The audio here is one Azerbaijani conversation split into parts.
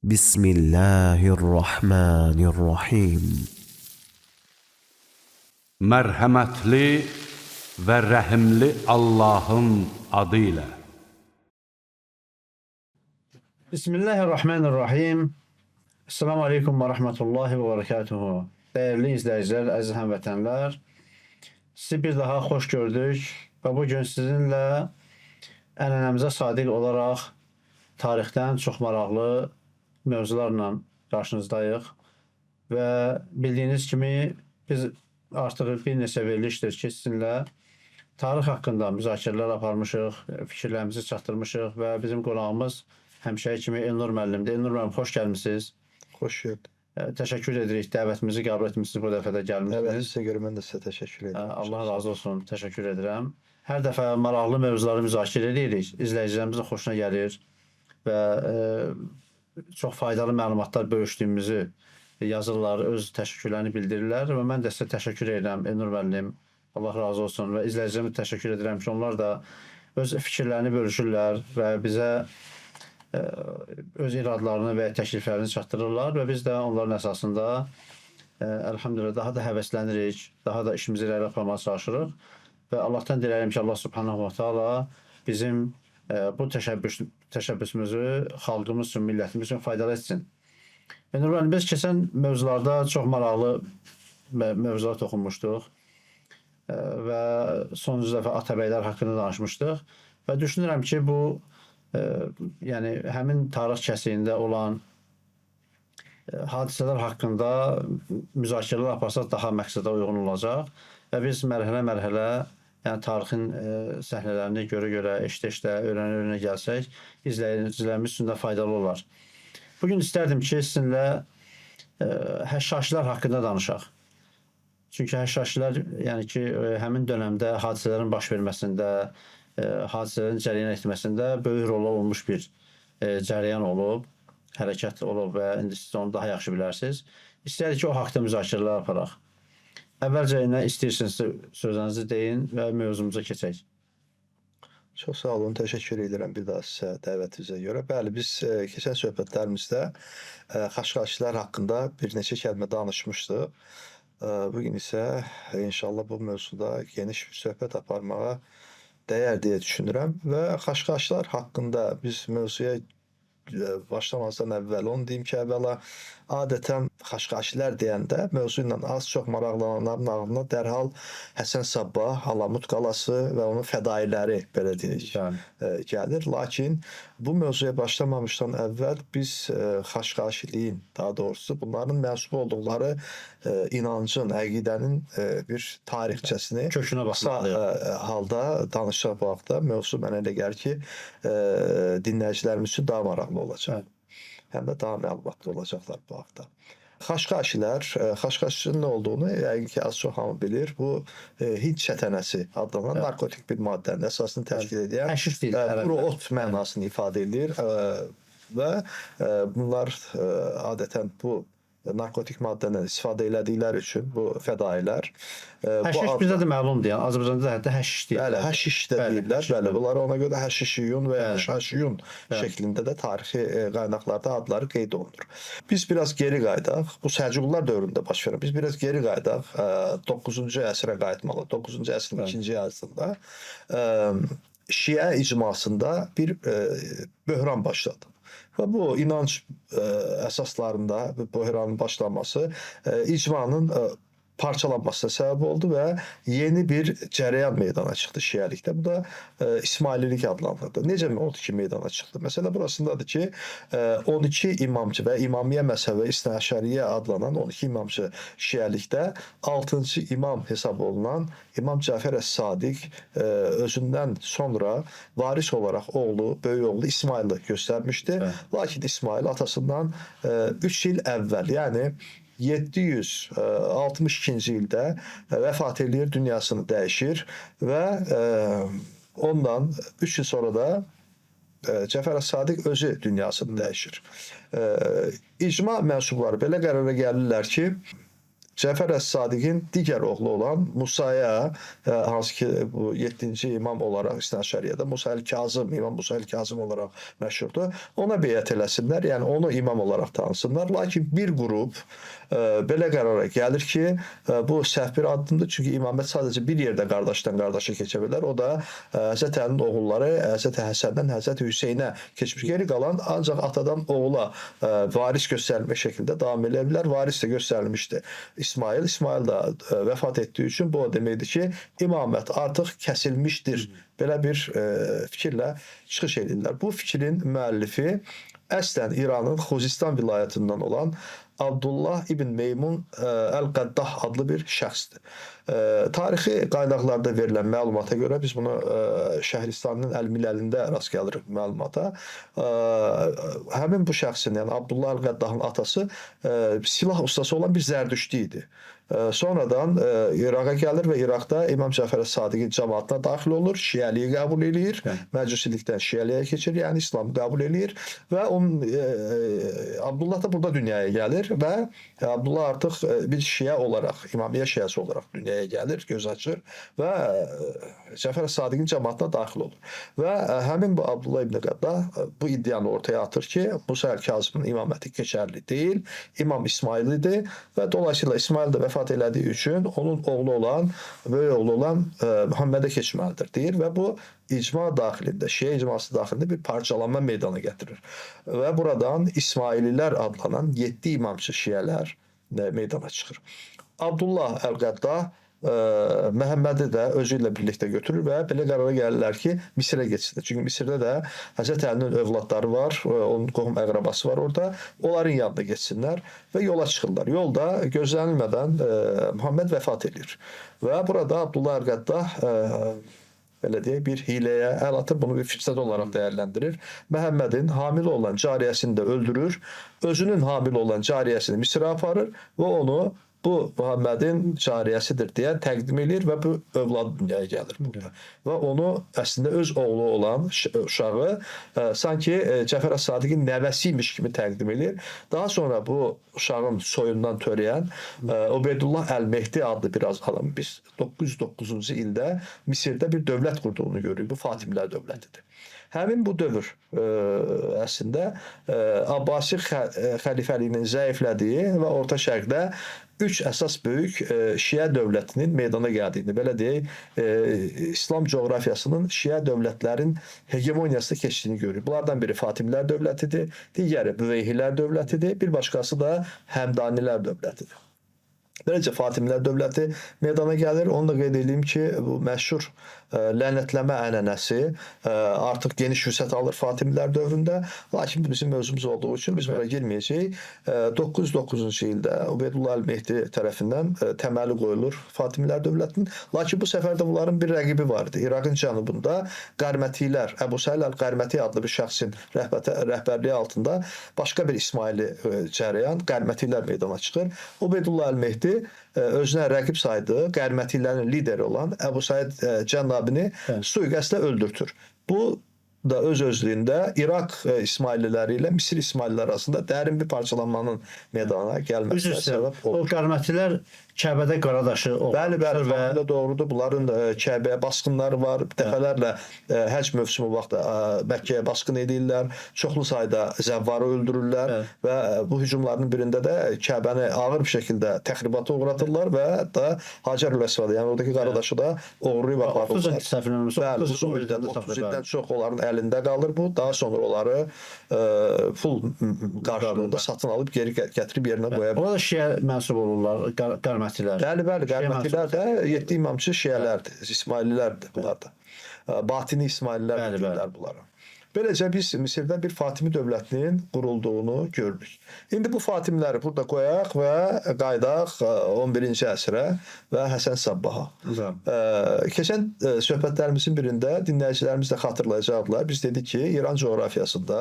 Bismillahirrahmanirrahim. Mərhəmətli və rəhimli Allahın adıyla. Bismillahirrahmanirrahim. Esselamu Aleyküm ve Rahmetullahi ve Berekatuhu. Değerli izleyiciler, aziz həmvətənlər, sizi bir daha xoş gördük və bugün sizinlə ənənəmizə sadiq olaraq tarixdən çox maraqlı mövzularla qarşınızdayıq və bildiyiniz kimi biz artıq bir neçə verilişdir ki, sizinlə tarix haqqında müzakirələr aparmışıq, fikirlərimizi çatdırmışıq və bizim qonağımız həmişəki kimi Elnur müəllimdir. Elnur müəllim, xoş gəlmisiniz. Xoş gördük. Təşəkkür edirik, dəvətimizi qəbul etmişsiniz, bu dəfə də gəlmişsiniz. Dəvətinizə görə mən də sizə təşəkkür edirəm. Allah razı olsun, təşəkkür edirəm. Hər dəfə maraqlı mövzuları müzakirə edirik, izləyicilərimizin xoşuna gəlir və çox faydalı məlumatlar bölüşdüyümüzü yazırlar, öz təşəkkürlərini bildirirlər və mən də sizə təşəkkür edirəm Elnur müəllim. Allah razı olsun və izləyicilərimə təşəkkür edirəm ki, onlar da öz fikirlərini bölüşürlər və bizə öz iradlarını və təkliflərini çatdırırlar və biz də onların əsasında əlhamdülillah daha da həvəslənirik, daha da işimizi irəli aparmağa çalışırıq və Allahdan diləyirəm ki, Allah subhanahu wa ta'ala bizim bu təşəbbüsümüzü xalqımız üçün, millətimiz üçün faydalı etsin. Elnur müəllim, biz keçən mövzularda çox maraqlı mövzular toxunmuşduq və sonuncu dəfə Atabəylər haqqında danışmışdıq və düşünürəm ki, bu yəni həmin tarix kəsiyində olan hadisələr haqqında müzakirələr aparsaq daha məqsədə uyğun olacaq və biz mərhələ-mərhələ yəni tarixin səhnələrini görə-görə, eşdə-eşdə, öyrənə-öyrənə gəlsək, izləyicilərimiz üçün də faydalı olar. Bugün istərdim ki, sizinlə həşhaşilər haqqında danışaq. Çünki həşhaşilər, yəni ki, həmin dönəmdə hadisələrin baş verməsində, hadisələrin cərəyan etməsində böyük rol olmuş bir cərəyan olub, hərəkət olub və indi siz onu daha yaxşı bilərsiniz. İstəyirik ki, o haqda müzakirələr aparaq. Əvvəlcə nə istəyirsiniz, sözlərinizi deyin və mövzumuza keçək. Çox sağ olun, təşəkkür edirəm bir daha sizə dəvətinizə görə. Bəli, biz keçən söhbətlərimizdə xaşqaşilər haqqında bir neçə kəlmə danışmışdıq. Bugün isə inşallah bu mövzuda geniş bir söhbət aparmağa dəyər deyə düşünürəm və xaşqaşlar haqqında biz mövzuya başlamazdan əvvəl onu deyim ki, əvvəla adətən xaşqaşilər deyəndə mövzu ilə az-çox maraqlananların ağlına dərhal Həsən Sabbah, Alamut qalası və onun fədailəri belə deyirik gəlir. Lakin bu mövzuya başlamamışdan əvvəl biz xaşqaşiliyin, daha doğrusu bunların mənsub olduqları inancın, əqidənin bir tarixçəsini kökünə baxmalıyıq. Halda danışaq bu haqda. Mövzu mənə elə gəlir ki, dinləyicilərimiz üçün daha maraqlı olacaq. Həm də daha məlumatlı olacaqlar bu haqda. Xaşqaşın nə olduğunu yəqin ki, az çox hamı bilir. Bu Hind çətənəsi adlanan narkotik bir maddənin əsasını təşkil edən quru ot mənasını ifadə edir və bunlar adətən bu narkotik maddədən istifadə elədikləri üçün bu fədailər. Həşiş bizə də məlumdur, yəni Azərbaycanda hətta həşiş deyirlər. Bəli, həşiş də deyirlər. Bəli, bunlar ona görə həşişiyun və ya şaşiyun şəklində də tarixi qaynaqlarda adları qeyd olunur. Biz biraz geri qaydaq. Bu Səlcuqlular dövründə baş verən. Biz biraz geri qaydaq. 9-cu əsrə qayıtmalı. 9-cu əsrin ikinci yarısında Şiə icmasında bir böhran başladı. Və bu inanc əsaslarında böhranın başlanması icmanın parçalanmasına səbəb oldu və yeni bir cərəyan meydana çıxdı şiəlikdə. Bu da İsmaililik adlandırıldı. Necə oldu ki, meydana çıxdı? Məsələ burasındadır ki, 12 imamcı və İmamiyyə məzhəbi İsnaəşəriyyə adlanan 12 imamcı şiəlikdə 6-cı imam hesab olunan İmam Cəfər Əs-Sadiq özündən sonra varis olaraq oğlu, böyük oğlu İsmailı göstərmişdi. Lakin İsmail atasından 3 il əvvəl, yəni 762-ci ildə vəfat edir, dünyasını dəyişir və ondan 3 il sonra da Cəfər Əs-Sadiq özü dünyasını dəyişir. İcma mənsubları belə qərara gəlirlər ki, Cəfər Əs-Sadiqin digər oğlu olan Musaya, hansı ki bu 7-ci imam olaraq İsna Şəriədə Musa el-Kazım, İmam Musa el-Kazım olaraq məşhurdur. Ona beyət eləsinlər, yəni onu imam olaraq tanısınlar. Lakin bir qrup belə qərara gəlir ki, bu səhv bir addımdır. Çünki imamət sadəcə bir yerdə qardaşdan qardaşa keçə bilər. O da Həzrət Əlinin oğulları Həzrət Həsəndən Həzrət Hüseynə keçmiş. Geri qalan ancaq atadan oğula varis göstərilmək şəkildə davam edə bilər. Varis də göstərilmişdi İsmail. İsmail da vəfat etdiyi üçün bu o deməkdir ki, imamət artıq kəsilmişdir. Belə bir fikirlə çıxış edirlər. Bu fikrin müəllifi əslən İranın Xuzistan vilayətindən olan Abdullah ibn Meymun Əl-Qəddah adlı bir şəxsdir. Tarixi qaynaqlarda verilən məlumata görə biz bunu Şəhristanın Əl-Miləlində rast gəlirik məlumata. Həmin bu şəxsin, yəni Abdullah Əl-Qəddahın atası silah ustası olan bir zərdüştü idi. Sonradan İraqa gəlir və İraqda İmam Cəfər Əs-Sadiqin cəmaatına daxil olur, şiəliyi qəbul edir, məcusilikdən şiəliyə keçir, yəni İslamı qəbul edir və Abdullah da burada dünyaya gəlir və Abdullah artıq bir şiə olaraq, İmamiyyə şiəsi olaraq dünyaya gəlir, göz açır və Cəfər Əs-Sadiqin cəmaatına daxil olur. Və həmin bu Abdullah ibn Qəddah bu iddianı ortaya atır ki, Musa el-Kazımın imaməti keçərli deyil, İmam İsmail idi və dolayısıyla İsmail də vəfat elədiyi üçün onun oğlu olan, böyük oğlu olan Muhammedə keçməlidir deyir və bu icma daxilində, Şiə icması daxilində bir parçalanma meydana gətirir. Və buradan İsmaililər adlanan 7 imamçı şiələr meydana çıxır. Abdullah Əl-Qəddah Məhəmmədi də özü ilə birlikdə götürür və belə qərara gəlirlər ki, Misirə geçsinlər. Çünki Misirdə də Həzrət Əlinin övladları var, onun qohum əqrabası var orada. Onların yanına geçsinlər və yola çıxırlar. Yolda gözlənilmədən Muhammed vəfat edir. Və burada Abdullah Əl-Qəddah belə deyək, bir hiləyə əl atır, bunu bir fürsət olaraq dəyərləndirir. Məhəmmədin hamile olan cariyəsini də öldürür, özünün hamile olan cariyəsini Misirə aparır və onu bu Muhammedin cariyəsidir deyə təqdim edir və bu övlad dünyaya gəlir burada. Və onu əslində öz oğlu olan uşağı sanki Cəfər Əs-Sadiqin nəvəsiymiş kimi təqdim edir. Daha sonra bu uşağın soyundan törəyən Ubeydullah Əl-Mehdi adlı bir adam biz 909-cu ildə Misirdə bir dövlət qurduğunu görürük. Bu Fatimilər dövlətidir. Həmin bu dövr əslində Abbasi xəlifəliyinin zəiflədiyi və Orta Şərqdə 3 əsas böyük Şiə dövlətinin meydana gəldiyini, belə deyək, İslam coğrafiyasının Şiə dövlətlərin hegemoniyasına keçdiyini görürük. Bunlardan biri Fatimilər dövlətidir, digəri Büveyhilər dövlətidir, bir başqası da Həmdanilər dövlətidir. Beləcə Fatimilər dövləti meydana gəlir. Onu da qeyd edeyim ki, bu məşhur lənətləmə ənənəsi artıq geniş vüsət alır Fatimilər dövründə. Lakin bu bizim mövzumuz olduğu üçün biz buna girməyəcəyik. 909-cu ildə Ubeydullah Əl-Mehdi tərəfindən təməli qoyulur Fatimilər dövlətinin. Lakin bu səfərdə bunların bir rəqibi vardı. İraqın cənubunda Qərmətilər, Əbu Səil Əl-Qərməti adlı bir şəxsin rəhbərliyi altında başqa bir İsmaili cərəyan Qərmətilər meydana çıxır. Ubeydullah Əl-Mehdi özünə rəqib saydığı Qərmətilərin lideri olan Əbu Səid Cənnabini sui-qəsdlə öldürtür. Bu da öz-özlüyündə İraq İsmailliləri ilə Misir İsmailliləri arasında dərin bir parçalanmanın meydana gəlməsinə səbəb olur. O Qərmətilər Kəbədə Qaradaşı Bəli, tamamilə doğrudur. Bunların Kəbəyə basqınları var. Dəfələrlə həcc mövsümü vaxtı Məkkəyə basqın edirlər. Çoxlu sayda zəvvarı öldürürlər və bu hücumların birində də Kəbəni ağır bir şəkildə təxribata uğratırlar və hətta Hacər-ül-Əsvəd, yəni oradakı Qaradaşı da oğurlayıb aparırlar. Bəli, uzun müddət 30 ildən çox onların əlində qalır bu. Daha sonra onları pul qarşılığında satın alıb geri gətirib yerinə qoya bilər. Orada Şiə mənsub olurlar, Qərmətilər. Bəli, Qərmətilər də 7 imamçı şiələrdir, İsmaillilərdir bunlar da. Batini İsmaillər deyirlər bunlara. Beləcə biz Misirdə bir Fatimi dövlətinin qurulduğunu görürük. İndi bu Fatimləri burada qoyaq və qaydaq 11-ci əsrə və Həsən Sabbaha. Keçən söhbətlərimizin birində dinləyicilərimiz də xatırlayacaqlar. Biz dedik ki, İran coğrafiyasında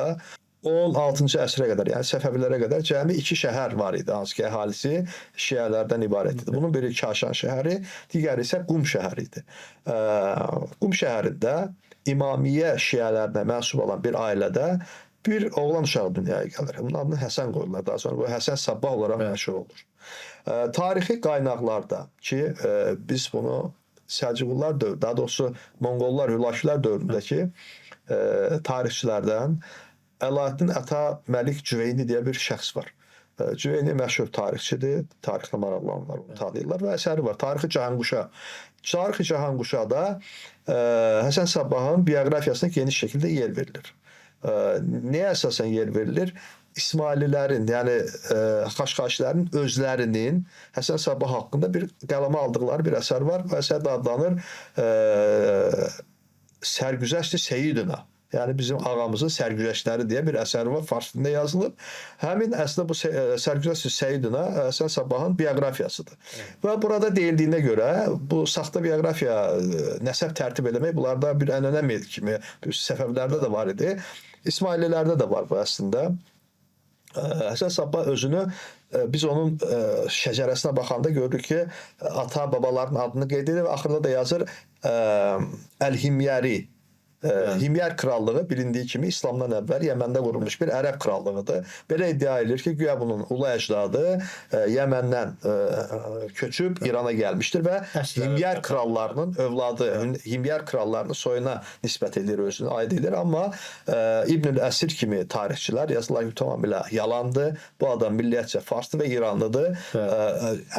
16-cı əsrə qədər, yəni Səfəvilərə qədər cəmi 2 şəhər var idi, hansı ki, əhalisi şiələrdən ibarət idi. Bunun biri Kaşan şəhəri, digəri isə Qum şəhəri idi. Qum şəhərində İmamiyyə şiələrinə mənsub olan bir ailədə bir oğlan uşağı dünyaya gəlir. Bunun adını Həsən qoyurlar. Daha sonra bu Həsən Sabbah olaraq məşhur olur. Tarixi qaynaqlarda ki, biz bunu Səlcuqlular dövrü, daha doğrusu Monqollar, Hülakülər dövründəki tarixçilərdən Əlaəddin Əta Məlik Cüveyni deyə bir şəxs var. Cüveyni məşhur tarixçidir, tarixlə maraqlananlar onu tanıyırlar və əsəri var. Tarixi Cahanquşa. Tarixi Cahanquşada Həsən Sabbahın bioqrafiyasına geniş şəkildə yer verilir. Nəyə əsasən yer verilir? İsmaililərin, yəni Xaşqaşilərin özlərinin Həsən Sabbah haqqında bir qələmə aldıqları bir əsər var. Bu əsər də adlanır Sərgüzəşti Seyyidina. Yəni bizim ağamızın sərgüzəştləri deyə bir əsəri var, fars dilində yazılıb. Həmin əslində bu Sərgüzəşti Seyyidina Həsən Sabbahın bioqrafiyasıdır. Və burada deyildiyinə görə bu saxta bioqrafiya nəsəb tərtib eləmək bunlarda bir ənənə kimi Səfəvilərdə də var idi. İsmaililərdə də var bu əslində. Həsən Sabbah özünü biz onun şəcərəsinə baxanda görürük ki, ata babaların adını qeyd edir və axırda da yazır Əl-Himyəri. Himyər krallığı bilindiyi kimi İslamdan əvvəl Yəməndə qurulmuş bir ərəb krallığıdır. Belə iddia edilir ki, güya bunun ulu əcdadı Yəməndən köçüb İrana gəlmişdir və Himyər krallarının övladı, Himyər krallarının soyuna nisbət edir, özünü aid edir. Amma İbnül Əsir kimi tarixçilər yazılar ki, tamamilə yalandır. Bu adam milliyyətcə farsdır və İranlıdır.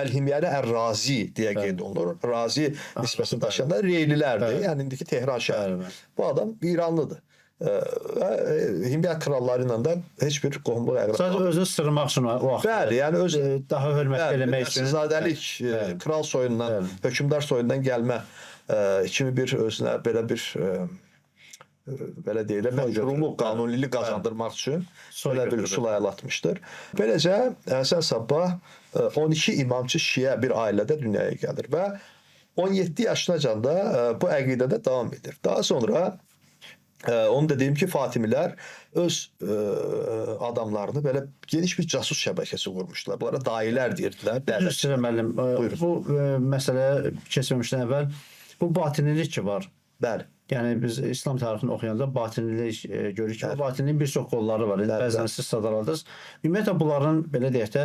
Əl-Himyəri Ər-Razi deyə qeyd olunur. Razi nisbətini daşıyanlar Reylilərdir. Yəni indiki Tehran şəhəri. Bu adam İranlıdır. Himyər kralları ilə də heç bir qohumluq əqrəb. Sadəcə özünü sırmaq üçün o vaxt. Bəli, yəni öz daha hörmət eləmək üçün. Əsilzadəlik, kral soyundan, hökmdar soyundan gəlmə kimi bir özünə belə bir belə deyilən məşruluq, qanunilik qazandırmaq üçün belə bir üsul əlatmışdır. Beləcə Həsən Sabbah 12 imamçı şiə bir ailədə dünyaya gəlir və 17 yaşınacan da bu əqidədə davam edir. Daha sonra onu da deyim ki, Fatimilər öz adamlarını belə geniş bir casus şəbəkəsi qurmuşdular. Bunlara dailər deyirdilər. Üzr müəllim, bu məsələ keçməmişdən əvvəl bu batinilik ki var. Bəli. Yəni biz İslam tarixini oxuyanda batinilik görürük ki, batiniliyin bir çox qolları var. Bəzən siz sadaladınız. Ümumiyyətlə bunların belə deyək də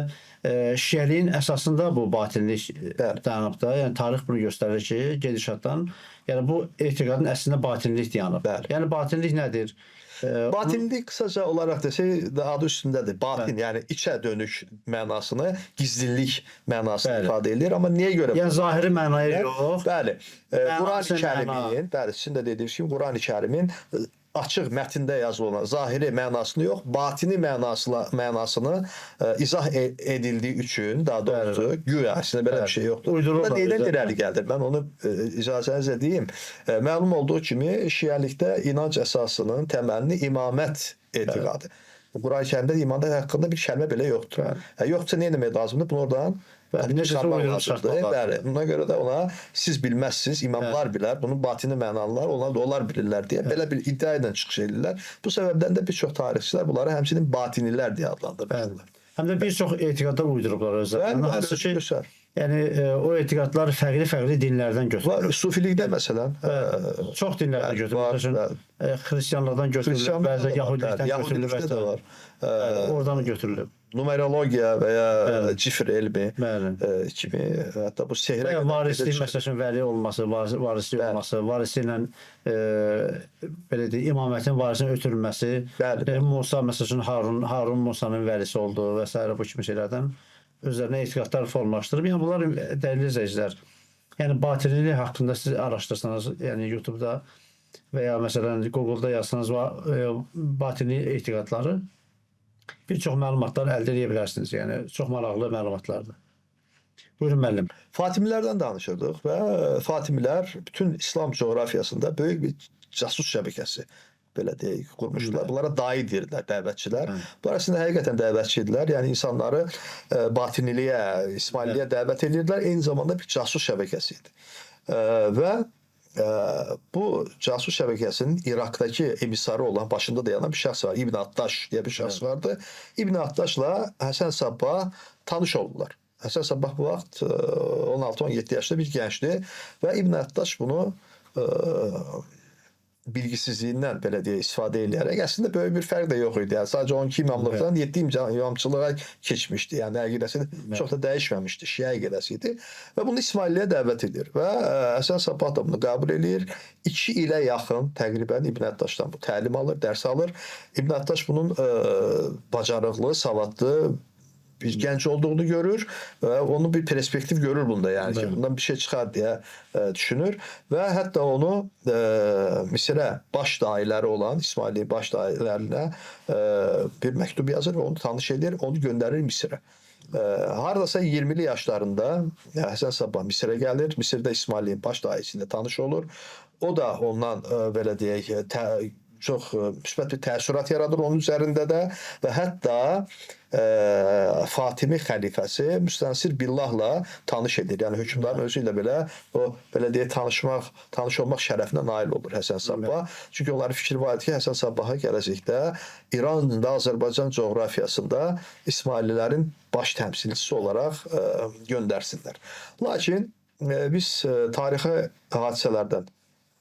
şiəliyin əsasında bu batinilik dayanıb da. Yəni tarix bunu göstərir ki, gedişatdan yəni bu etiqadın əslində batinilik dayanıb. Yəni batinilik nədir? Batinlik qısaca olaraq desək adı üstündədir. Batin, yəni içə dönük mənasını, gizlilik mənasını ifadə edir. Amma niyə görə? Yəni zahiri mənaya yox. Bəli. Quran-ı Kərimin, bəli, sizin də dediyiniz kimi Quran-ı Kərimin açıq mətndə yazılı olan zahiri mənasını yox, batini mənasını izah edildiyi üçün, daha doğrusu güya əslində belə bir şey yoxdur. Burada deyilən irəli gəldir. Mən onu icazənizlə deyim. Məlum olduğu kimi şiəlikdə inanc əsasının təməlini imamət etiqadı. Quran-ı Kərimdə imamət haqqında bir kəlmə belə yoxdur. Yoxsa nə etmək lazımdır? Bunu oradan Buna görə də ona siz bilməzsiniz, imamlar bilər, bunun batini mənalılar, onlar bilirlər deyə belə bir iddia ilə çıxış edirlər. Bu səbəbdən də bir çox tarixçilər bunları həmçinin batinilər deyə adlandırırlar. Həm də bir çox etiqadlar uydurublar özlərinə. Hansı ki, yəni o etiqadlar fərqli dinlərdən götürülür. Sufilikdə məsələn çox dinlərdən götürülür. Xristianlıqdan götürülür, bəzi yahudilikdən götürülür. Oradan götürülür. Numerologiya və ya cifr elmi kimi, hətta bu sehrə varislik məsələn vəli olması, varislik olması, varisi ilə belə deyək, imamətin varisinin ötürülməsi, Musa məsələn Harun Musanın vəlisi olduğu və s. bu kimi şeylərdən özlərinə etiqadlar formalaşdırıb. Yəni bunlar dəyərli izləyicilər. Yəni batinilik haqqında siz araşdırsanız, yəni YouTube-da və ya məsələn Google-da yazsanız batinilik etiqadları bir çox məlumatlar əldə edə bilərsiniz. Yəni çox maraqlı məlumatlardır. Buyurun müəllim. Fatimilərdən danışırdıq və Fatimilər bütün İslam coğrafiyasında böyük bir casus şəbəkəsi belə deyək qurmuşdular. Bunlara dahi deyirlər, dəvətçilər. Bunlar əslində həqiqətən dəvətçi idilər. Yəni insanları batiniliyə, İsmaililiyə dəvət edirdilər. Eyni zamanda bir casus şəbəkəsi idi. Və bu casus şəbəkəsinin İraqdakı emissarı olan, başında dayanan bir şəxs var. İbn Attaş deyə bir şəxs vardı. İbn Attaşla Həsən Sabbah tanış oldular. Həsən Sabbah bu vaxt 16-17 yaşında bir gəncdir və İbn Attaş bunu bilgisizliyindən belə deyə istifadə eləyərək əslində böyük bir fərq də yox idi. Yəni sadəcə 12 imamlıqdan 7 imamçılığa keçmişdi. Yəni əqidəsi çox da dəyişməmişdi. Şiə əqidəsi idi və bunu İsmailiyyə dəvət edir və Həsən Sabbah da bunu qəbul eləyir. 2 ilə yaxın təqribən İbn Əttaşdan bu təlim alır, dərs alır. İbn Əttaş bunun bacarıqlı, savadlı bir gənc olduğunu görür və onu bir perspektiv görür bunda, yəni ki, bundan bir şey çıxar deyə düşünür və hətta onu Misirə baş dahiləri olan İsmailiyyə baş dahilərinə bir məktub yazır və onu tanış edir, onu göndərir Misirə. Hardasa 20'li yaşlarında Həsən Sabbah Misirə gəlir. Misirdə İsmailiyyə baş dahisi ilə tanış olur. O da ondan belə deyək çox müsbət bir təəssürat yaradır onun üzərində də və hətta Fatimi xəlifəsi Müstənsir Billahla tanış edir. Yəni hökmdarın özü ilə belə o belə deyə tanış olmaq şərəfinə nail olur Həsən Sabbah. Çünki onların fikri var idi ki, Həsən Sabbahı gələcəkdə İran və Azərbaycan coğrafiyasında İsmaillilərin baş təmsilçisi olaraq göndərsinlər. Lakin biz tarixi hadisələrdən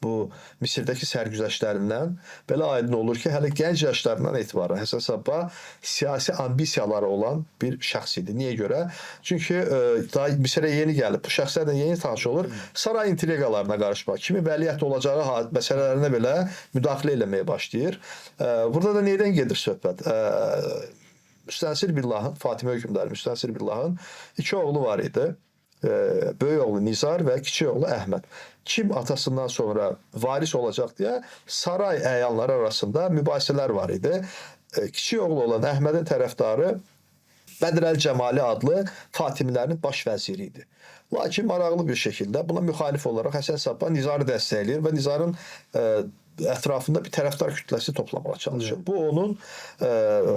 bu Misirdəki sərgüzəştlərindən belə aydın olur ki, hələ gənc yaşlarından etibarən Həsən Sabbah siyasi ambisiyaları olan bir şəxs idi. Niyə görə? Çünki daha Misirə yeni gəlib, bu şəxslərlə yeni tanış olur, saray intriqalarına qarışmaq, kimi vəliəhd olacağı məsələlərinə belə müdaxilə eləməyə başlayır. Burada da neydən gedir söhbət? Müstənsir Billahın, Fatimə hökmdarı Müstənsir Billahın 2 oğlu var idi. Böyük oğlu Nizar və kiçik oğlu Əhməd. Kim atasından sonra varis olacaq deyə saray əyanları arasında mübahisələr var idi. Kiçik oğlu olan Əhmədin tərəfdarı Bədr əl-Cəmali adlı Fatimilərin baş vəziri idi. Lakin maraqlı bir şəkildə buna müxalif olaraq Həsən Sabbah Nizarı dəstəkləyir və Nizarın ətrafında bir tərəfdar kütləsi toplamağa çalışır. Bu onun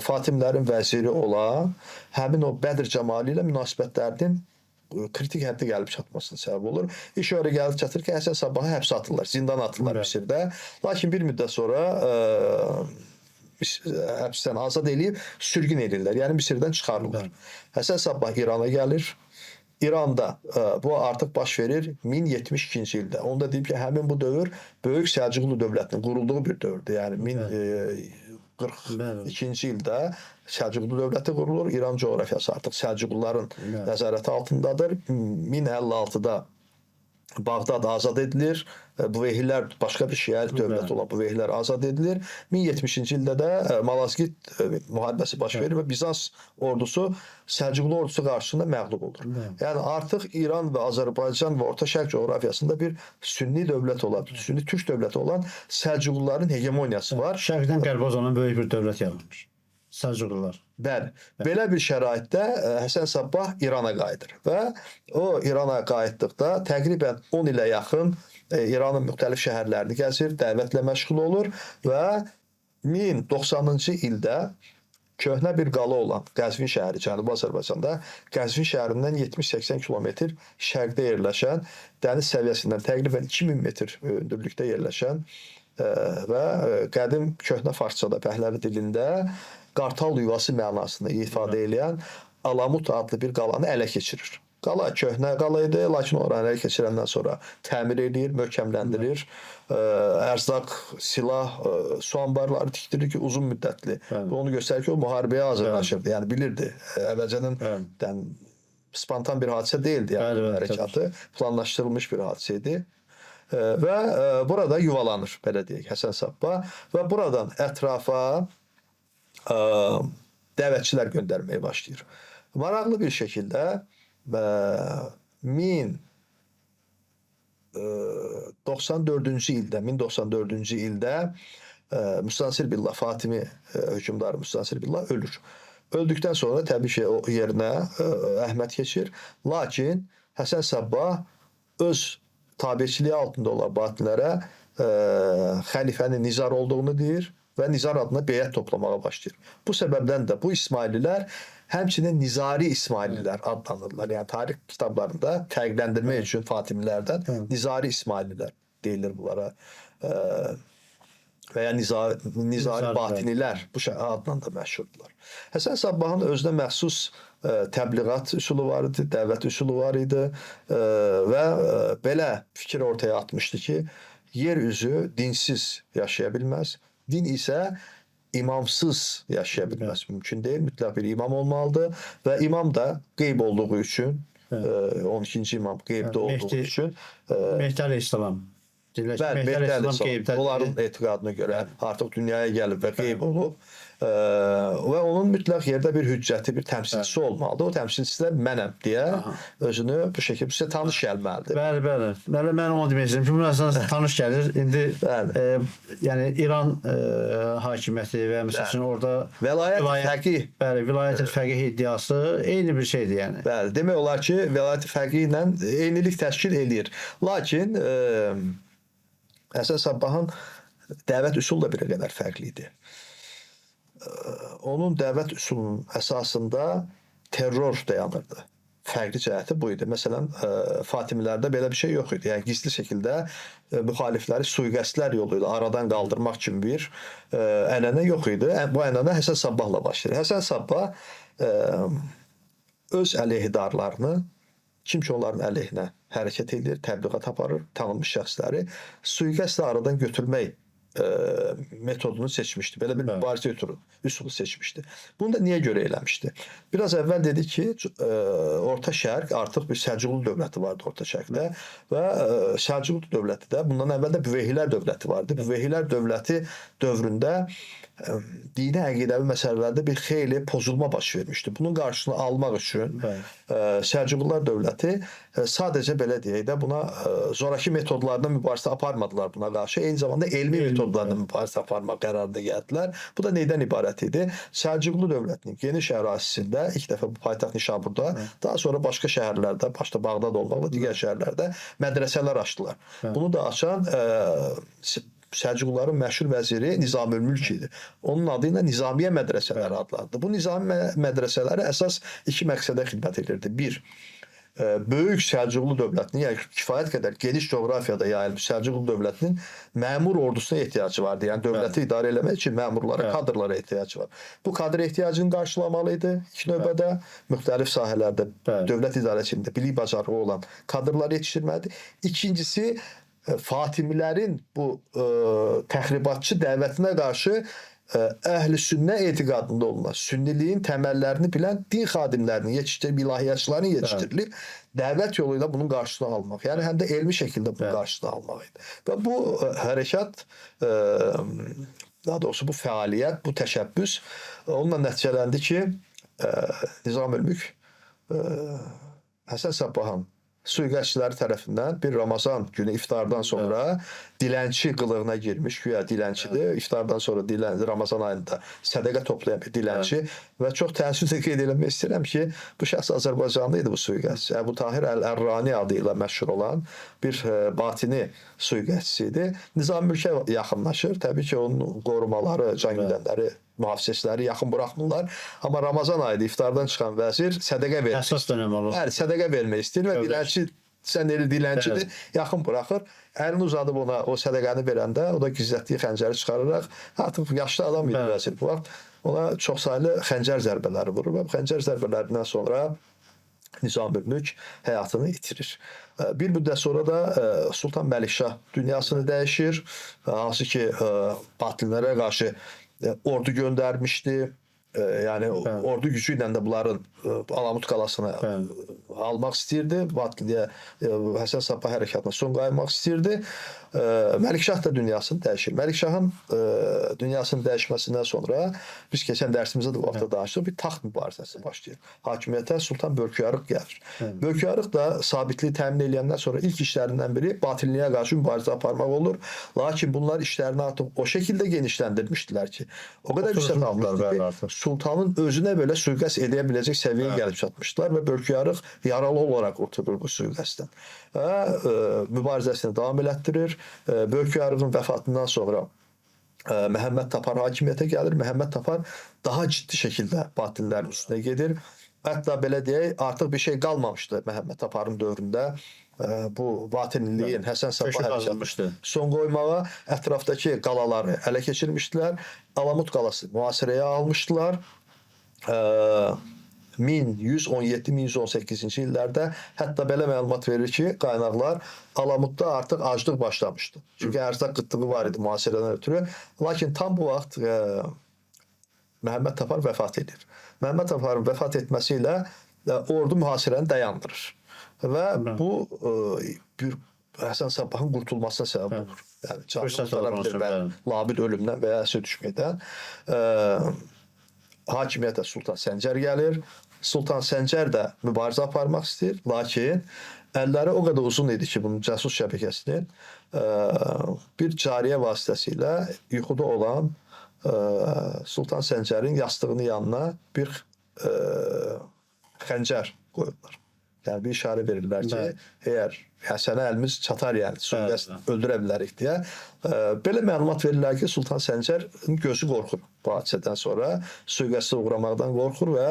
Fatimilərin vəziri olan həmin o Bədr Cəmali ilə münasibətlərinin kritik həddə gəlib çatmasına səbəb olur. İş öyle gəlib çatır ki, Həsən Sabbahı həbsə atırlar, zindana atırlar Misirdə. Lakin bir müddət sonra həbsdən azad edib sürgün edirlər. Yəni Misirdən çıxarılır. Həsən Sabbah İrana gəlir. İranda bu artıq baş verir 1072-ci ildə. Onda deyib ki, həmin bu dövr Böyük Səlcuqlu dövlətinin qurulduğu bir dövrdür. Yəni 1042-ci ildə Səlcuqlu dövləti qurulur. İran coğrafiyası artıq Səlcuqluların nəzarəti altındadır. 1056-da Bağdad azad edilir. Buveyhilər başqa bir şiə dövlət olan Buveyhilər azad edilir. 1070-ci ildə də Malazgirt müharibəsi baş verir və Bizans ordusu Səlcuqlu ordusu qarşısında məğlub olur. Yəni artıq İran və Azərbaycan və Orta Şərq coğrafiyasında bir sünni dövlət olan, sünni türk dövləti olan Səlcuqluların hegemoniyası var. Şərqdən qərbə uzanan böyük bir dövlət yaranır. Səlcuqlular. Bəli. Belə bir şəraitdə Həsən Sabbah İrana qayıdır və o İrana qayıtdıqda təqribən 10 ilə yaxın İranın müxtəlif şəhərlərini gəzir, dəvətlə məşğul olur və 1090-cı ildə köhnə bir qala olan Qəzvin şəhəri Cənubi Azərbaycanda Qəzvin şəhərindən 70-80 kilometr şərqdə yerləşən, dəniz səviyyəsindən təqribən 2000 metr hündürlükdə yerləşən və qədim köhnə farsçada, Pəhləvi dilində qartal yuvası mənasını ifadə edən Alamut adlı bir qalanı ələ keçirir. Qala köhnə qala idi, lakin oranı ələ keçirəndən sonra təmir edir, möhkəmləndirir, ərzaq, silah, su anbarları tikdirir ki, uzun müddətli. Bu onu göstərir ki, o müharibəyə hazırlaşırdı. Yəni bilirdi, əvvəlcədən spontan bir hadisə deyildi, yəni hərəkatı planlaşdırılmış bir hadisə idi. Və burada yuvalanır, belə deyək, Həsən Sabbah və buradan ətrafa dəvətçilər göndərməyə başlayır. Maraqlı bir şəkildə 1094-cü ildə Müstənsir Billah, Fatimi hökmdarı Müstənsir Billah ölür. Öldükdən sonra təbii ki, o yerinə Əhməd keçir. Lakin Həsən Sabbah öz tabiçiliyi altında olan batinlərə xəlifənin Nizar olduğunu deyir və Nizar adına beyət toplamağa başlayır. Bu səbəbdən də bu İsmaililər həmçinin Nizari İsmaililər adlanırlar. Yəni tarix kitablarında fərqləndirmək üçün Fatimilərdən Nizari İsmaililər deyilir bunlara. Və ya Nizari Batinilər bu adla da məşhurdular. Həsən Sabbahın özünə məxsus təbliğat üsulu var idi, dəvət üsulu var idi və belə fikir ortaya atmışdı ki, yer üzü dinsiz yaşaya bilməz. Din isə imamsız yaşaya bilməz. Mümkün deyil. Mütləq bir imam olmalıdır və imam da qeyb olduğu üçün 12-ci imam qeybdə olduğu üçün Mehdi Əleyhisselam. bəli, Mehdi Mehdi Əleyhisselam Əleyhisselam qeybdədir. onların etiqadına görə artıq dünyaya gəlib və qeyb olub və onun mütləq yerdə bir hüccəti, bir təmsilçisi olmalıdır. O təmsilçisi də mənəm deyə özünü bu şəkildə sizə tanış gəlməlidir. Bəli, bəli. Bəli, mən onu demək istəyirəm ki, bu məsələn tanış gəlir. İndi yəni İran hakimiyyəti və məsələn orada Vilayət fəqih. Bəli, vilayət fəqih iddiası eyni bir şeydir yəni. Bəli, demək olar ki, vilayət fəqih ilə eynilik təşkil eləyir. Lakin Həsən Sabbahın dəvət üsulu da bir qədər fərqli idi. Onun dəvət üsulunun əsasında terror dayanırdı. Fərqli cəhəti bu idi. Məsələn, Fatimilərdə belə bir şey yox idi. Yəni gizli şəkildə müxalifləri sui-qəsdlər yolu ilə aradan qaldırmaq kimi bir ənənə yox idi. Bu ənənə Həsən Sabbahla başlayır. Həsən Sabbah öz əleyhidarlarını, kim ki onların əleyhinə hərəkət edir, təbliğat aparır, tanınmış şəxsləri sui-qəsdlə aradan götürmək metodunu seçmişdi. Belə bir mübarizə üsulu seçmişdi. Bunu da niyə görə eləmişdi? Biraz əvvəl dedi ki, Orta Şərq artıq bir Səlcuqlu dövləti vardı Orta Şərqdə və Səlcuqlu dövləti də bundan əvvəl də Büveyhilər dövləti vardı. Büveyhilər dövləti dövründə dini əqidəvi məsələlərdə bir xeyli pozulma baş vermişdi. Bunun qarşısını almaq üçün Səlcuqlular dövləti sadəcə belə deyək də buna zoraki metodlarla mübarizə aparmadılar buna qarşı. Eyni zamanda elmi metodlarla mübarizə aparmaq qərarına gəldilər. Bu da neydən ibarət idi? Səlcuqlu dövlətinin geniş ərazisində ilk dəfə bu paytaxt Nişaburda, daha sonra başqa şəhərlərdə, başda Bağdad olmaqla digər şəhərlərdə mədrəsələr açdılar. Bunu da açan Səlcuqluların məşhur vəziri Nizamülmülk idi. Onun adı ilə Nizamiyə mədrəsələri adlandı. Bu Nizami mədrəsələri əsas iki məqsədə xidmət edirdi. Bir, böyük Səlcuqlu dövlətinin, yəni kifayət qədər geniş coğrafiyada yayılmış Səlcuqlu dövlətinin məmur ordusuna ehtiyacı vardı. Yəni dövləti idarə eləmək üçün məmurlara, kadrlara ehtiyacı var. Bu kadr ehtiyacını qarşılamalı idi. İlk növbədə müxtəlif sahələrdə dövlət idarəsində bilik bacarığı olan kadrlar yetişdirməlidir. İkincisi, Fatimilərin bu təxribatçı dəvətinə qarşı əhl-i sünnə etiqadında olunan, sünniliyin təməllərini bilən din xadimlərinin yetişdirilib, ilahiyyatçıların yetişdirilib, dəvət yolu ilə bunun qarşısını almaq. Yəni, həm də elmi şəkildə bunun qarşısını almaq idi. Və bu hərəkat, daha doğrusu bu fəaliyyət, bu təşəbbüs onunla nəticələndi ki, Nizamülmülk Həsən Sabbahın sui-qəsdçiləri tərəfindən bir Ramazan günü iftardan sonra dilənçi qılığına girmiş, güya dilənçidir. İftardan sonra Ramazan ayında sədəqə toplayan bir dilənçi və çox təəssüflə qeyd eləmək istəyirəm ki, bu şəxs Azərbaycanlı idi bu sui-qəsdçi. Əbu Tahir Əl-Ərrani adı ilə məşhur olan bir batini sui-qəsdçisi idi. Nizamülkə yaxınlaşır. Təbii ki, onun qorumaları, can güdənləri, mühafizəçiləri yaxın buraxmırlar. Amma Ramazan ayında iftardan çıxan vəzir sədəqə verir. Əsas dönəm olur. Bəli, sədəqə vermək istəyir və dilənçi, sən eli dilənçidir, yaxın buraxır. Əlini uzadıb ona o sədəqəni verəndə, o da gizlətdiyi xəncəri çıxararaq, artıq yaşlı adam idi vəzir bu vaxt, ona çoxsaylı xəncər zərbələri vurur və bu xəncər zərbələrindən sonra Nizamülmülk həyatını itirir. Bir müddət sonra da Sultan Məlikşah dünyasını dəyişir, hansı ki, batillərə qarşı ordu göndərmişdi. Yəni ordu gücü ilə də bunların Alamut qalasını almaq istəyirdi. Batiliyə Həsən Sabbah hərəkatına son qaymaq istəyirdi. Məlikşah da dünyasını dəyişir. Məlikşahın dünyasının dəyişməsindən sonra biz keçən dərsimizdə də bu vaxtda danışdıq, bir taxt mübarizəsi başlayır. Hakimiyyətə Sultan Börküyarıq gəlir. Börküyarıq da sabitliyi təmin edəndən sonra ilk işlərindən biri batilliyə qarşı mübarizə aparmaq olur. Lakin bunlar işlərini artıq o şəkildə genişləndirmişdilər ki, o qədər yüksək almışlar ki, Sultanın özünə belə sui-qəsd edə biləcək səviyyəyə gəlib çatmışdılar və Börküyarıq yaralı olaraq qurtulur bu sui-qəsddən. Mübarizəsini davam elətdirir. Börküyarığın vəfatından sonra Məhəmməd Tapar hakimiyyətə gəlir. Məhəmməd Tapar daha ciddi şəkildə batillərin üstünə gedir. Hətta belə deyək, artıq bir şey qalmamışdı Məhəmməd Taparın dövründə. Bu batinliyin Həsən Sabbah hərəkatı son qoymağa ətrafdakı qalaları ələ keçirmişdilər. Alamut qalası mühasirəyə almışdılar. 1117-1118-ci illərdə hətta belə məlumat verir ki, qaynaqlar Alamutda artıq aclıq başlamışdı. Çünki ərzaq qıtlığı var idi mühasirədən ötürü. Lakin tam bu vaxt Məhəmməd Tapar vəfat edir. Məhəmməd Taparın vəfat etməsi ilə ordu mühasirəni dayandırır. Və bu bir Həsən Sabbahın qurtulmasına səbəb olur. Yəni canlı labid ölümdən və ya əsir düşməkdən. Hakimiyyətə Sultan Səncər gəlir. Sultan Səncər də mübarizə aparmaq istəyir. Lakin əlləri o qədər uzun idi ki, bunun casus şəbəkəsinin bir cariyə vasitəsilə yuxuda olan Sultan Səncərin yastığının yanına bir xəncər qoyurlar. Yəni bir işarə verirlər ki, əgər Həsənə əlimiz çatar, yəni sui-qəsd öldürə bilərik deyə. Belə məlumat verirlər ki, Sultan Səncərin gözü qorxur bu hadisədən sonra. Sui-qəsdə uğramaqdan qorxur və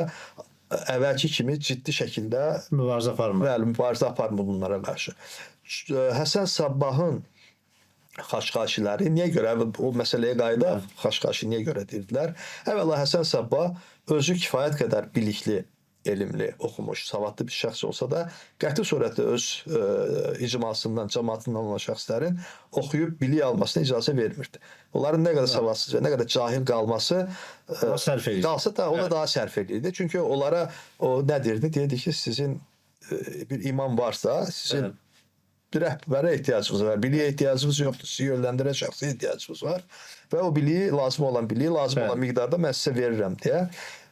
əvvəlki kimi ciddi şəkildə mübarizə aparmır bunlara qarşı. Həsən Sabbahın Xaşqaşiləri niyə görə, o məsələyə qayıda Xaşqaşi niyə görə deyirdilər? Əvvəla Həsən Sabbah özü kifayət qədər bilikli, elmli, oxumuş, savadlı bir şəxs olsa da qəti surətdə öz icmasından, cəmaatından olan şəxslərin oxuyub bilik almasına icazə vermirdi. Onların nə qədər savadsız və nə qədər cahil qalması qalsa da ona daha sərf edirdi. Çünki onlara o nə deyirdi? Deyirdi ki, sizin bir imam varsa, sizin bir rəhbərə ehtiyacınız var. Biliyə ehtiyacınız yoxdur. Sizi yönləndirən şəxsə ehtiyacınız var. Və o biliyi, lazım olan miqdarda mən sizə verirəm deyə.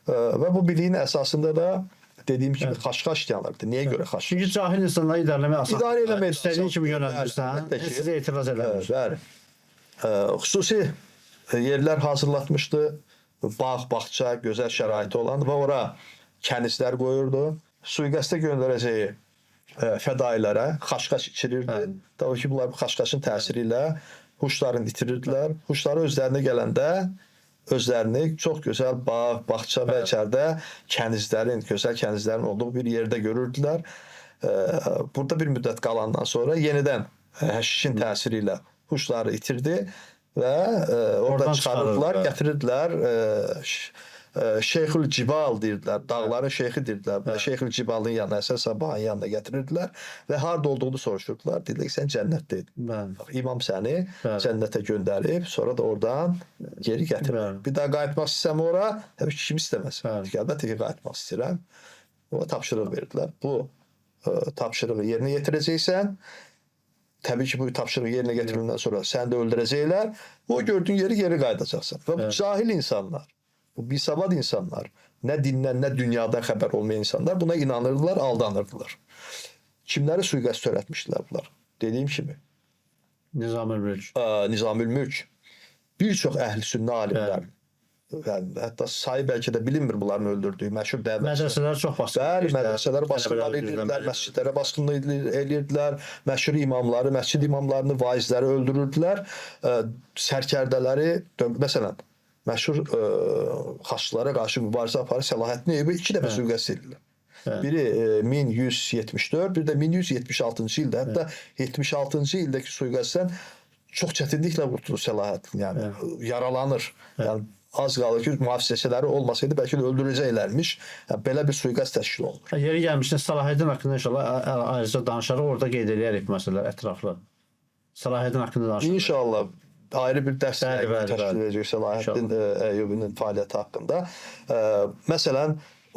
Və bu biliyin əsasında da dediyim kimi Xaşqaş yanırdı. Niyə görə Xaşqaş? Çünki cahil insanları idarələmək asan. İdarə eləmək istədiyin kimi yönəldirsən, sizə etiraz eləmir. Bəli. Xüsusi yerlər hazırlatmışdı. Bağ, bağça, gözəl şəraiti olan və ora kənizlər qoyurdu. Sui-qəsdə göndərəcəyi fədailərə xaşqaş içirirdi. Tabii ki, bunlar xaşqaşın təsiri ilə huşlarını itirirdilər. Huşları özlərinə gələndə özlərini çox gözəl bağ, bağça və içəridə gözəl kənizlərin olduğu bir yerdə görürdülər. Burada bir müddət qalandan sonra yenidən həşişin təsiri ilə huşları itirdi və oradan çıxarırdılar, gətirirdilər. Şeyxül Cibal deyirdilər, dağların şeyxi deyirdilər. Şeyxül Cibalın yanına, Həsən Sabbahın yanına gətirirdilər və harda olduğunu soruşurdular. Dedilər ki, sən cənnətdəydin. İmam səni cənnətə göndərib, sonra da oradan geri gətirir. Bir daha qayıtmaq istəmə ora, təbii ki, kim istəməz. Əlbəttə ki, qayıtmaq istəyirəm. Ona tapşırıq verdilər. Bu tapşırığı yerinə yetirəcəksən, təbii ki, bu tapşırığı yerinə getirildən sonra səni də öldürəcəklər. O gördüyün yeri geri qayıdacaqsan. Və bu cahil insanlar, bu bisavad insanlar, nə dindən, nə dünyadan xəbər olmayan insanlar buna inanırdılar, aldanırdılar. Kimləri sui-qəsd törətmişdilər bunlar? Dediyim kimi. Nizamül-Mülk. Bir çox əhl-i sünnə alimlər. Yəni, hətta sayı bəlkə də bilinmir bunların öldürdüyü məşhur dəvətçilər. Mədrəsələr çox basqınlar. Bəli, mədrəsələr basqınlar edirdilər, məscidlərə basqınlar edirdilər, məşhur imamları, məscid imamlarını, vaizləri öldürürdülər, sərkərdələri, məsələn, məşhur xaçlara qarşı mübarizə aparır Səlahiddin Eyyubi 2 dəfə sui-qəsd edildi. Biri 1174, bir də 1176-cı ildə. Hətta 76-cı ildəki sui-qəsddən çox çətinliklə qurtulur Səlahiddin, yəni yaralanır. Yəni az qalır ki, mühafizəçiləri olmasaydı bəlkə də öldürəcəklərmiş. Yəni, belə bir sui-qəsd təşkil olunur. Yeri gəlmişdən Səlahiddin haqqında inşallah ayrıca danışarıq, orada qeyd edərik məsələlər ətraflı. Səlahiddin haqqında danışarıq. İnşallah ayrı bir dərs təşkil edəcək Səlahiddin Eyyubinin fəaliyyəti haqqında. Məsələn,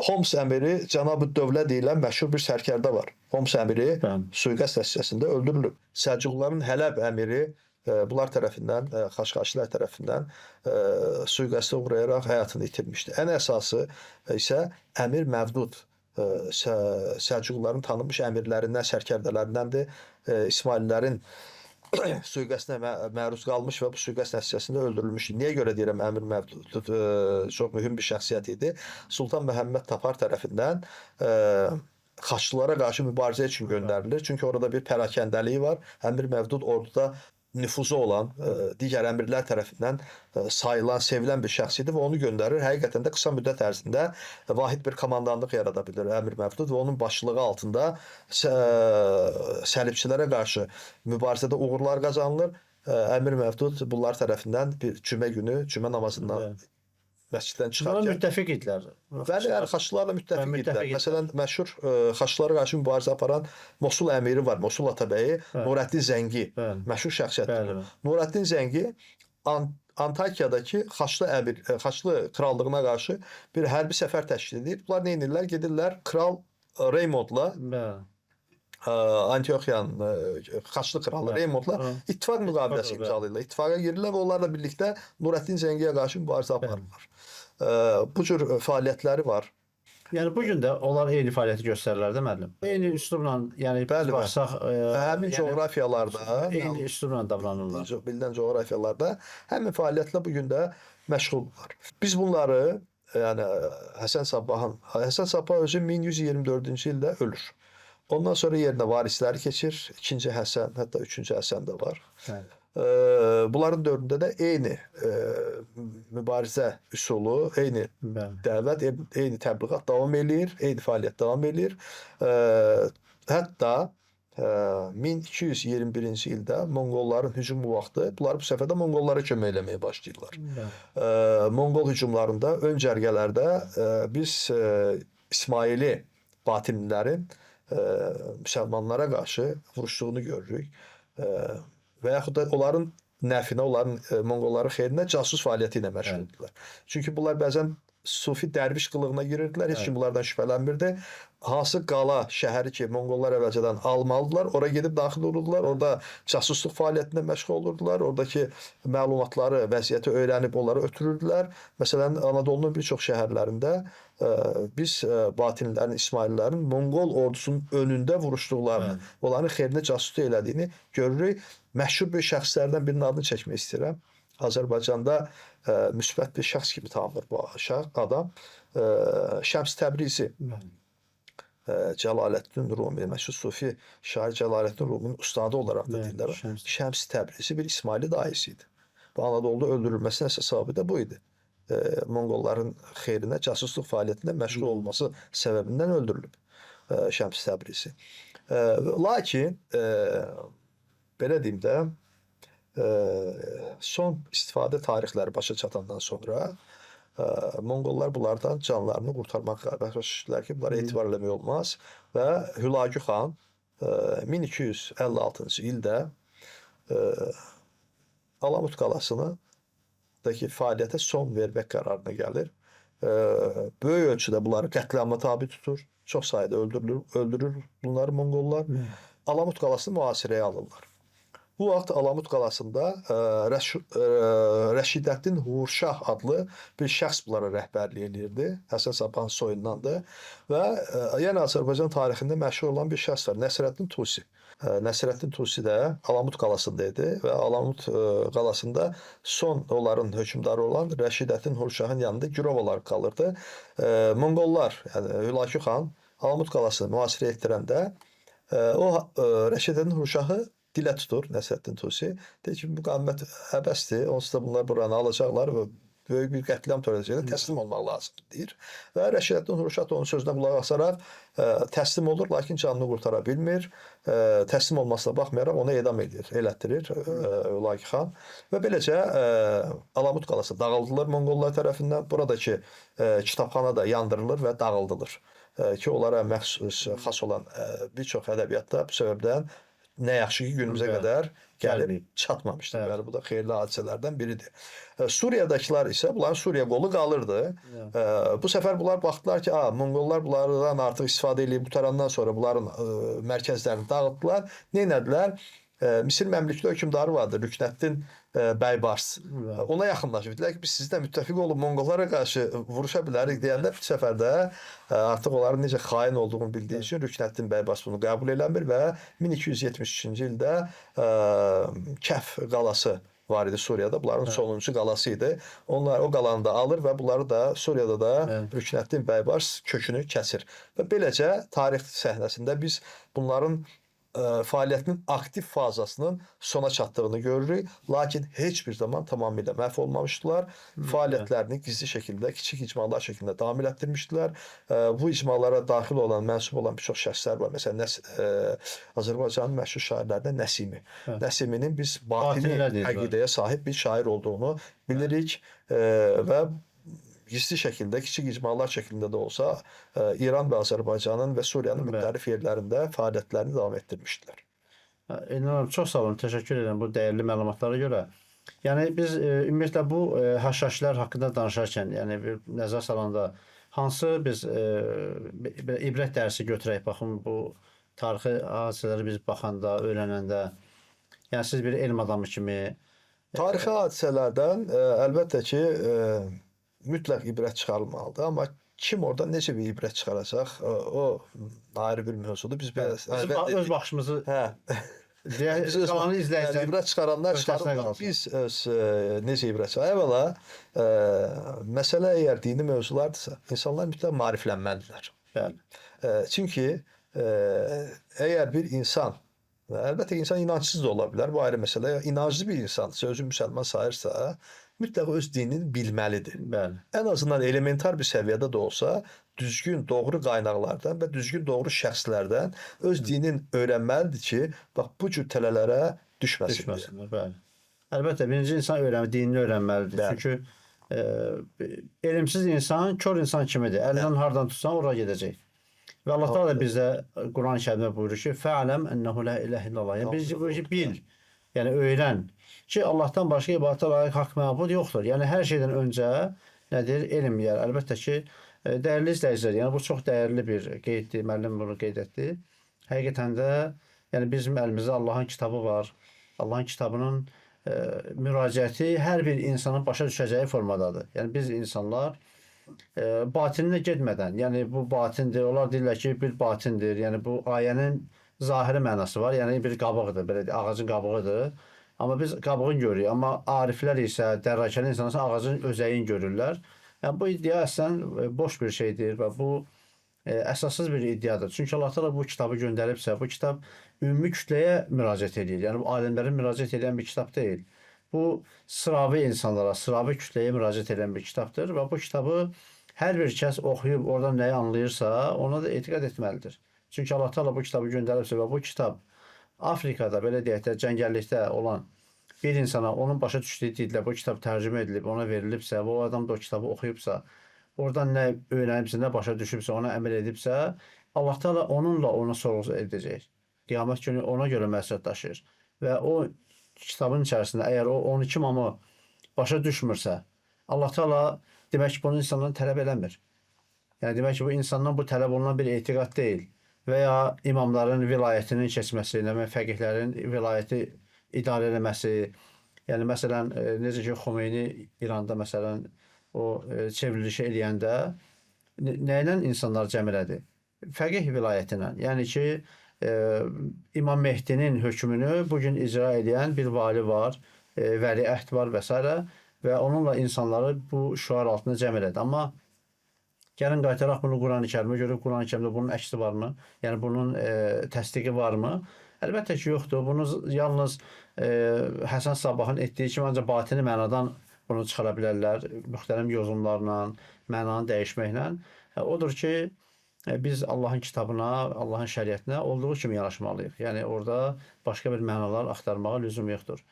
Homs əmiri Cənab-ı Dövlə deyilən məşhur bir sərkərdə var. Homs əmiri sui-qəsd nəticəsində öldürülüb. Səlcuqların Hələb əmiri bunlar tərəfindən, Xaşqaşilər tərəfindən sui-qəsdə uğrayaraq həyatını itirmişdi. Ən əsası isə Əmir Məvdud, Səlcuqların tanınmış əmirlərindən, sərkərdələrindəndir. İsmaillərin sui-qəsdinə məruz qalmış və bu sui-qəsd nəticəsində öldürülmüş. Niyə görə deyirəm Əmir Məvdud çox mühüm bir şəxsiyyət idi. Sultan Məhəmməd Tapar tərəfindən Xaçlılara qarşı mübarizə üçün göndərilir. Çünki orada bir pərakəndəliyi var. Əmir Məvdud orduda nüfuzu olan digər əmirlər tərəfindən sayılan, sevilən bir şəxs idi və onu göndərir. Həqiqətən də qısa müddət ərzində vahid bir komandanlıq yarada bilir Əmir Məvdud və onun başçılığı altında səlibçilərə qarşı mübarizədə uğurlar qazanılır. Əmir Məvdud bunlar tərəfindən bir cümə günü, cümə namazından məsciddən Bunlar çıxarkən müttəfiq idilər. Bəli, yəni xaçlılarla müttəfiq Müttəfiq idilər. idilər. Məsələn, məşhur xaçlılara qarşı mübarizə aparan Mosul əmiri var, Mosul Atabəyi, Nurəddin Zəngi, Bəli. məşhur şəxsiyyətdir. Bəli. Nurəddin Zəngi Antakiyadakı Xaçlı krallığına qarşı bir hərbi səfər təşkil edir. Bunlar nə edirlər? Gedirlər Kral Reymondla Bəli. Antioxiyanın Xaçlı kralı Reymondla ittifaq müqaviləsi imzalayırlar. İttifaqa girirlər və onlarla birlikdə Nurəddin Zəngiyə qarşı mübarizə aparırlar. Bu cür fəaliyyətləri var. Yəni bu gün də onlar eyni fəaliyyəti göstərirlər də müəllim. Eyni üslubla, yəni Bəli, baxsaq, Həmin coğrafiyalarda, eyni üslubla davranırlar. bilinən coğrafiyalarda həmin fəaliyyətlə bu gün də məşğuldurlar. Biz bunları, yəni Həsən Sabbah özü 1124-cü ildə ölür. Ondan sonra yerinə varisləri keçir. 2-ci Həsən, hətta 3-cü Həsən də var. Bəli. Bunların dördündə də eyni mübarizə üsulu, eyni Bəli. dəvət, eyni təbliğat davam eləyir, eyni fəaliyyət davam eləyir. Hətta 1221-ci ildə Monqolların hücumu vaxtı bunlar bu səfər də Monqollara kömək eləməyə başlayırlar. Bəli. Monqol hücumlarında ön cərgələrdə biz İsmaili batinlilərin müsəlmanlara qarşı vuruşduğunu görürük. Və yaxud da onların nəfinə, onların Monqolların xeyrinə casus fəaliyyəti ilə məşğuldurlar. Çünki bunlar bəzən sufi dərviş qılığına girirdilər, heç kim bunlardan şübhələnmirdi. Hansı qala, şəhəri ki, Monqollar əvvəlcədən almalıdılar, ora gedib daxil olurdular, orada casusluq fəaliyyətində məşğul olurdular, oradakı məlumatları, vəziyyəti öyrənib onları ötürürdülər. Məsələn, Anadolunun bir çox şəhərlərində biz batinlilərin, İsmaillərin Monqol ordusunun önündə vuruşduqlarını, onların xeyrinə casusluk elədiyini görürük. Məşhur bir şəxslərdən birinin adını çəkmək istəyirəm. Azərbaycanda müsbət bir şəxs kimi tanınır bu adam. Şəms Təbrizi. Cəlaləddin Rumi, məşhur sufi şair Cəlaləddin Ruminin ustadı olaraq da deyirlər. Şəms Təbrizi bir İsmaili dayısı idi. Bu Anadoluda öldürülməsinin əsas səbəbi də bu idi. Monqolların xeyrinə casusluq fəaliyyətində məşğul olması səbəbindən öldürülüb Şəms Təbrizi. Lakin belə deyim də son istifadə tarixləri başa çatandan sonra Monqollar bunlardan canlarını qurtarmaq başa ki, bunlara etibar eləmək olmaz və Hülagü xan 1256-cı ildə Alamut qalasındakı fəaliyyətə son vermək qərarına gəlir. Böyük ölçüdə bunları qətliamına tabi tutur. Çox sayıda öldürür bunları Monqollar. Alamut qalasını mühasirəyə alırlar. Bu vaxt Alamut qalasında Rəşidəddin Hurşah adlı bir şəxs bunlara rəhbərlik edirdi. Həsən Sabbahın soyundandır. Və yəni Azərbaycan tarixində məşhur olan bir şəxs var. Nəsrəddin Tusi. Nəsrəddin Tusi də Alamut qalasında idi və Alamut qalasında son onların hökmdarı olan Rəşidəddin Hurşahın yanında girov olaraq qalırdı. Monqollar, yəni Hülakü xan Alamut qalasını mühasirə etdirəndə o Rəşidəddin Hurşahı dilə tutur Nəsrəddin Tusi. Deyir ki, bu müqavimət əbəsdir. Onsuz da bunlar buranı alacaqlar və böyük bir qətliam törədəcəklər. Təslim olmaq lazımdır deyir. Və Rəşidəddin Hurşah da onun sözünə qulaq asaraq təslim olur, lakin canını qurtara bilmir. Təslim olmasına baxmayaraq ona edam edir, elətdirir Hülagü xan. Və beləcə Alamut qalası dağıldılır Monqollar tərəfindən. Buradakı kitabxana da yandırılır və dağıldılır. Ki, onlara məxsus, xas olan bir çox ədəbiyyatda bu səbəbdən nə yaxşı ki, günümüzə qədər gəlib çatmamışdır. Yəni, bu da xeyirli hadisələrdən biridir. Suriyadakılar isə bunların Suriya qolu qalırdı. Bu səfər bunlar baxdılar ki, Monqollar bunlardan artıq istifadə edib qutarandan sonra bunların mərkəzlərini dağıtdılar. Nə etdilər? Misir məmlükdə hökmdarı vardı, Rüknəddin Bəybars. Ona yaxınlaşıb. Dedilər ki, biz sizlə müttəfiq olub Monqollara qarşı vuruşa bilərik deyəndə bir səfərdə artıq onların necə xain olduğunu bildiyi üçün Rüknəddin Bəybars bunu qəbul eləmir və 1273-cü ildə Kəf qalası var idi Suriyada. Bunların sonuncu qalası idi. Onlar o qalanı da alır və bunları da Suriyada da Rüknəddin Bəybars kökünü kəsir. Və beləcə tarix səhnəsində biz bunların fəaliyyətinin aktiv fazasının sona çatdığını görürük. Lakin heç bir zaman tamamilə məhv olmamışdılar. Fəaliyyətlərini gizli şəkildə, kiçik icmalar şəklində davam elətdirmişdilər. Bu icmalara daxil olan, mənsub olan bir çox şəxslər var. Məsələn, Azərbaycanın məşhur şairlərindən Nəsimi. Nəsiminin biz batini əqidəyə sahib bir şair olduğunu bilirik və gizli şəkildə, kiçik icmalar şəklində də olsa İran və Azərbaycanın və Suriyanın Bəli. müxtəlif yerlərində fəaliyyətlərini davam etdirmişdilər. İnanıram, çox sağ olun, təşəkkür edirəm bu dəyərli məlumatlara görə. Yəni biz ümumiyyətlə bu haşhaşlar haqqında danışarkən, yəni bir nəzər salanda hansı biz belə ibrət dərsi götürək, baxın bu tarixi hadisələri biz baxanda, öyrənəndə, yəni siz bir elm adamı kimi Tarixi hadisələrdən əlbəttə ki, mütləq ibrət çıxarılmalıdır, amma kim oradan necə bir ibrət çıxaracaq, o ayrı bir mövzudur. Biz biraz öz baxışımızı hə, deyək, biz öz qalanı yəni, izləyəcək. ibrət çıxaranlar öhdəsinə çıxarırlar. qalsın. Biz öz necə ibrət çıxarırıq? Əvvəla məsələ əgər dini mövzulardırsa, insanlar mütləq maariflənməlidirlər. Bəli. Çünki əgər bir insan, əlbəttə ki, insan inancsız da ola bilər, bu ayrı məsələ. İnanclı bir insansa, özü müsəlman sayırsa, mütləq öz dinini bilməlidir. Bəli. Ən azından elementar bir səviyyədə də olsa, düzgün, doğru qaynaqlardan və düzgün, doğru şəxslərdən öz dinini öyrənməlidir ki, bax bu cür tələlərə düşməsin. Düşməsinlər, bəli. Əlbəttə birinci insan dinini öyrənməlidir. Bəli. Çünki elmsiz insan kör insan kimidir. Əlindən hardan tutsan ora gedəcək. Və Allah Teala da bizə Quran-ı Kərimdə buyurur ki: "Fə'ləm ennehu la ilahe illallah." Yəni biz bu işi bil. Yəni öyrən ki, Allahdan başqa ibadətə layiq haqq məbud yoxdur. Yəni hər şeydən öncə nədir? Elm yəni. Əlbəttə ki, dəyərli izləyicilər, yəni bu çox dəyərli bir qeyddir. Müəllim bunu qeyd etdi. Həqiqətən də yəni bizim əlimizdə Allahın kitabı var. Allahın kitabının müraciəti hər bir insanın başa düşəcəyi formadadır. Yəni biz insanlar batininə getmədən, yəni bu batindir, onlar deyirlər ki, bir batindir, yəni bu ayənin zahiri mənası var, yəni bir qabıqdır, belə deyək, ağacın qabığıdır. Amma biz qabığını görürük, amma ariflər isə, dərrakəli insanlar isə ağacın özəyini görürlər. Yəni bu iddia əslən boş bir şeydir və bu əsassız bir iddiadır. Çünki Allah Teala bu kitabı göndəribsə, bu kitab ümumi kütləyə müraciət edir. Yəni bu alimlərin müraciət edən bir kitab deyil. Bu sıravi insanlara, sıravi kütləyə müraciət edən bir kitabdır və bu kitabı hər bir kəs oxuyub oradan nəyi anlayırsa, ona da etiqad etməlidir. Çünki Allah Teala bu kitabı göndəribsə və bu kitab Afrikada, belə deyək də, cəngəllikdə olan bir insana onun başa düşdüyü dildə bu kitab tərcümə edilib, ona verilibsə və o adam da o kitabı oxuyubsa, oradan nə öyrənibsə, nə başa düşübsə, ona əməl edibsə, Allah Teala onunla onu sorğu edəcək. Qiyamət günü ona görə məsuliyyət daşıyır. Və o kitabın içərisində əgər o 12 mamı başa düşmürsə, Allah Teala demək ki, bunu insandan tələb eləmir. Yəni demək ki, bu insandan bu tələb olunan bir etiqad deyil. Və ya imamların vilayətinin keçməsi, fəqihlərin vilayəti idarə eləməsi, yəni məsələn, necə ki, Xomeyni İranda məsələn o çevrilişi eləyəndə nə ilə insanlar cəm elədi? Fəqih vilayətinə. Yəni ki, İmam Mehdinin hökmünü bugün icra edən bir vali var, vəliəhd var və s. və onunla insanları bu şüar altında cəm elədi. Amma gəlin qaytaraq bunu Quran-ı Kərimə görüb, Quran-ı Kərimdə bunun əksi varmı? Yəni bunun təsdiqi varmı? Əlbəttə ki, yoxdur. Bunu yalnız Həsən Sabahın etdiyi kimi ancaq batini mənadan bunu çıxara bilərlər, müxtəlif yozumlarla, mənanı dəyişməklə. Odur ki, biz Allahın kitabına, Allahın şəriətinə olduğu kimi yanaşmalıyıq. Yəni orada başqa bir mənalar axtarmağa lüzum yoxdur.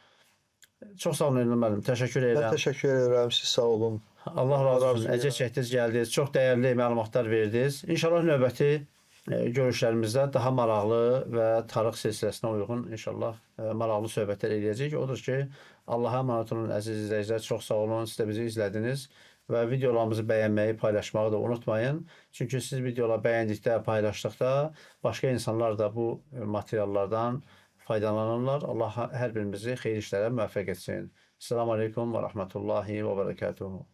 Çox sağ olun Elnur müəllim. Təşəkkür edirəm. Mən təşəkkür edirəm. Siz sağ olun. Allah razı olsun. Əziyyət çəkdiniz, gəldiniz. Çox dəyərli məlumatlar verdiniz. İnşallah növbəti görüşlərimizdə daha maraqlı və tarix silsiləsinə uyğun inşallah maraqlı söhbətlər eləyəcəyik. Odur ki, Allaha əmanət olun əziz izləyicilər. Çox sağ olun. Siz də bizi izlədiniz. Və videolarımızı bəyənməyi, paylaşmağı da unutmayın. Çünki siz videoları bəyəndikdə, paylaşdıqda başqa insanlar da bu materiallardan faydalanırlar. Allah hər birimizi xeyir işlərə müvəffəq etsin. Esselamu Aleyküm və Rəhmətullahi və Bərəkətuhu.